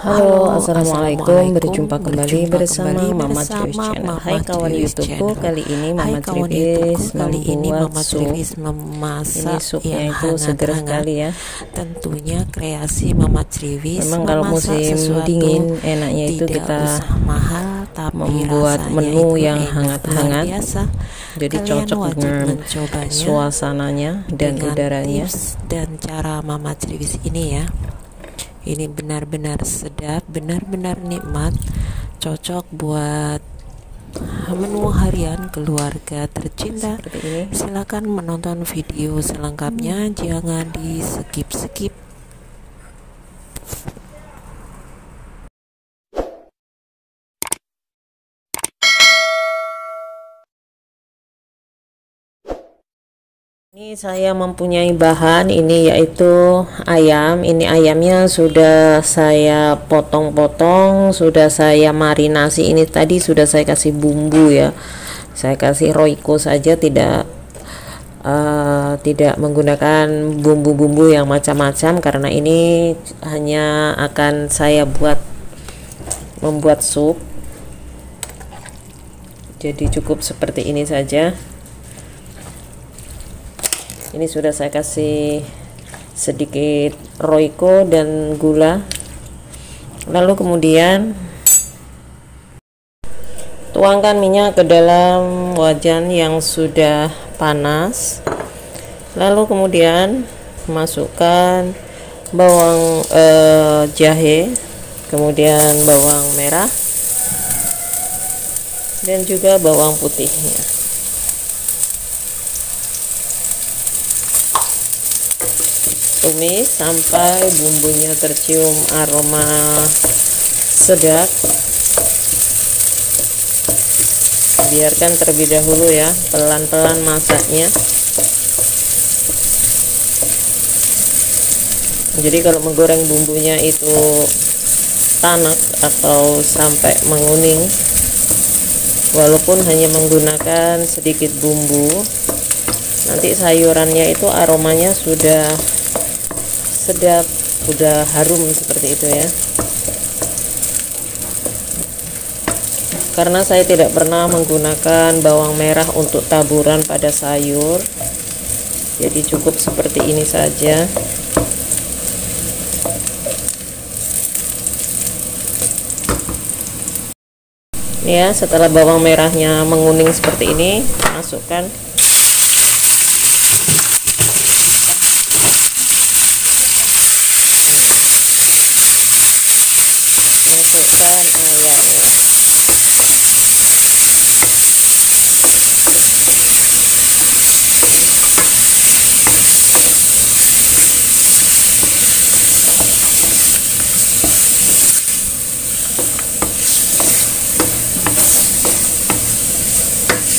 Halo, assalamualaikum. Berjumpa kembali bersama Mama Triwis Channel. Hai kawan YouTubeku, kali ini Mama Triwis membuat sup. Ini supnya itu seger sekali ya. Tentunya kreasi Mama Triwis. Memang kalau musim dingin enaknya itu kita mahal, tapi membuat menu yang hangat-hangat. Jadi Kalian cocok dengan suasananya dan udaranya. Dan cara Mama Triwis ini ya. Ini benar-benar sedap, benar-benar nikmat, cocok buat menu harian keluarga tercinta. Silakan menonton video selengkapnya, jangan di skip-skip. Ini saya mempunyai bahan ini yaitu ayam. Ini ayamnya sudah saya potong-potong, sudah saya marinasi. Ini tadi sudah saya kasih bumbu ya. Saya kasih Royco saja, tidak menggunakan bumbu-bumbu yang macam-macam karena ini hanya akan saya membuat sup. Jadi cukup seperti ini saja. Ini sudah saya kasih sedikit Royco dan gula. Lalu kemudian tuangkan minyak ke dalam wajan yang sudah panas. Lalu kemudian masukkan bawang jahe, kemudian bawang merah dan juga bawang putihnya. Tumis sampai bumbunya tercium aroma sedap. Biarkan terlebih dahulu ya, pelan-pelan masaknya. Jadi kalau menggoreng bumbunya itu tanak atau sampai menguning, walaupun hanya menggunakan sedikit bumbu, nanti sayurannya itu aromanya sudah sedap, udah harum seperti itu ya. Karena saya tidak pernah menggunakan bawang merah untuk taburan pada sayur, jadi cukup seperti ini saja. Ini ya, setelah bawang merahnya menguning seperti ini, masukkan ayamnya.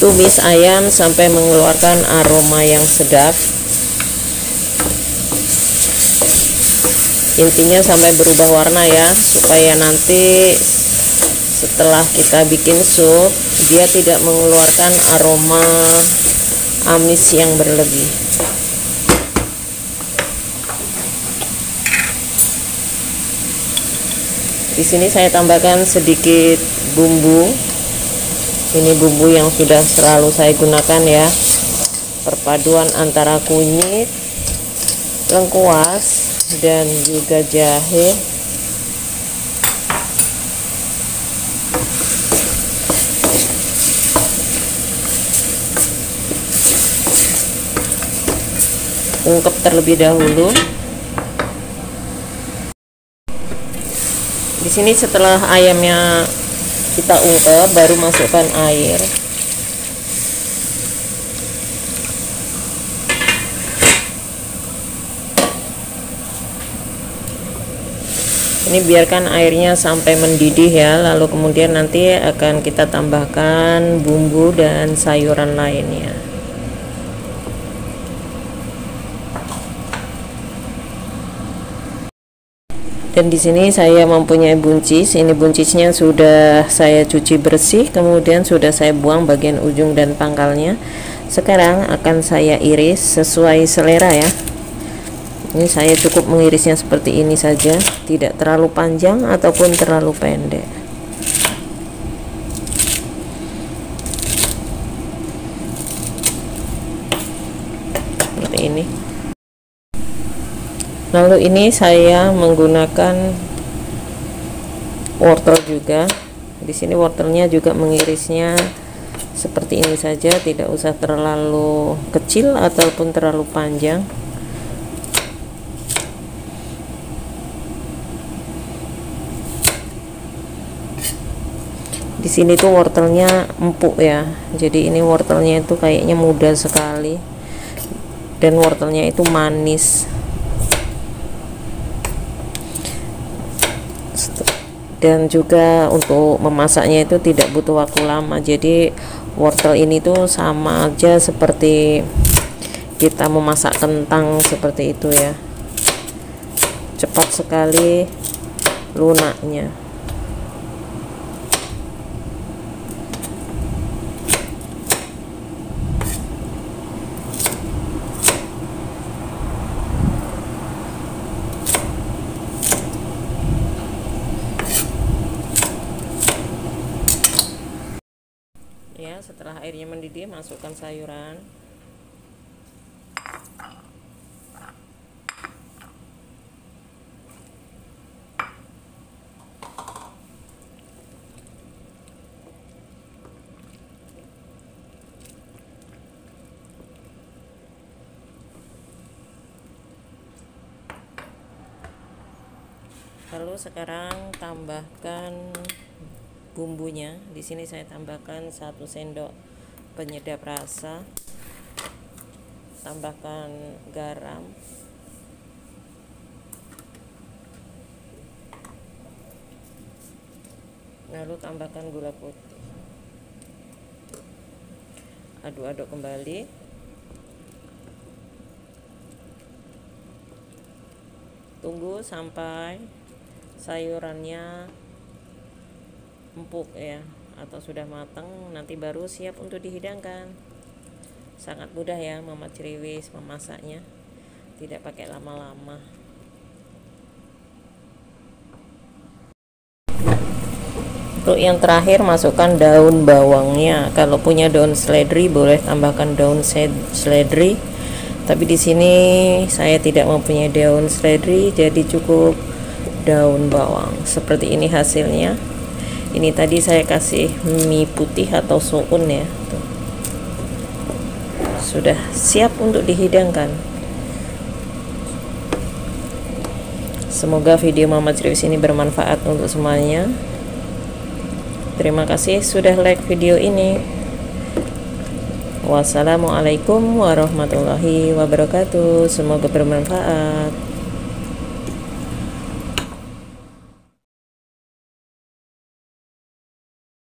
Tumis ayam sampai mengeluarkan aroma yang sedap. Intinya sampai berubah warna ya, supaya nanti setelah kita bikin sup dia tidak mengeluarkan aroma amis yang berlebih. Di sini saya tambahkan sedikit bumbu. Ini bumbu yang sudah selalu saya gunakan ya, perpaduan antara kunyit, lengkuas dan juga jahe. Ungkep terlebih dahulu. Di sini setelah ayamnya kita ungkep, baru masukkan air. Ini biarkan airnya sampai mendidih ya, lalu kemudian nanti akan kita tambahkan bumbu dan sayuran lainnya. Dan di sini saya mempunyai buncis. Ini buncisnya sudah saya cuci bersih, kemudian sudah saya buang bagian ujung dan pangkalnya. Sekarang akan saya iris sesuai selera ya. Ini saya cukup mengirisnya seperti ini saja, tidak terlalu panjang ataupun terlalu pendek. Seperti ini. Lalu ini saya menggunakan wortel juga. Di sini wortelnya juga mengirisnya seperti ini saja, tidak usah terlalu kecil ataupun terlalu panjang. Di sini tuh wortelnya empuk ya, jadi ini wortelnya itu kayaknya muda sekali dan wortelnya itu manis. Dan juga untuk memasaknya itu tidak butuh waktu lama, jadi wortel ini tuh sama aja seperti kita memasak kentang seperti itu ya, cepat sekali lunaknya. Ya, setelah airnya mendidih, masukkan sayuran. Lalu sekarang tambahkan bumbunya. Di sini saya tambahkan 1 sendok penyedap rasa, tambahkan garam, lalu tambahkan gula putih. Aduk-aduk kembali. Tunggu sampai sayurannya empuk ya, atau sudah matang, nanti baru siap untuk dihidangkan. Sangat mudah ya Mama Ceriwis memasaknya, tidak pakai lama-lama. Untuk yang terakhir, masukkan daun bawangnya. Kalau punya daun seledri boleh tambahkan daun seledri, tapi di sini saya tidak mempunyai daun seledri, jadi cukup daun bawang. Seperti ini hasilnya. Ini tadi saya kasih mie putih atau soun ya. Tuh. Sudah siap untuk dihidangkan. Semoga video Mama Ceriwis ini bermanfaat untuk semuanya. Terima kasih sudah like video ini. Wassalamualaikum warahmatullahi wabarakatuh. Semoga bermanfaat.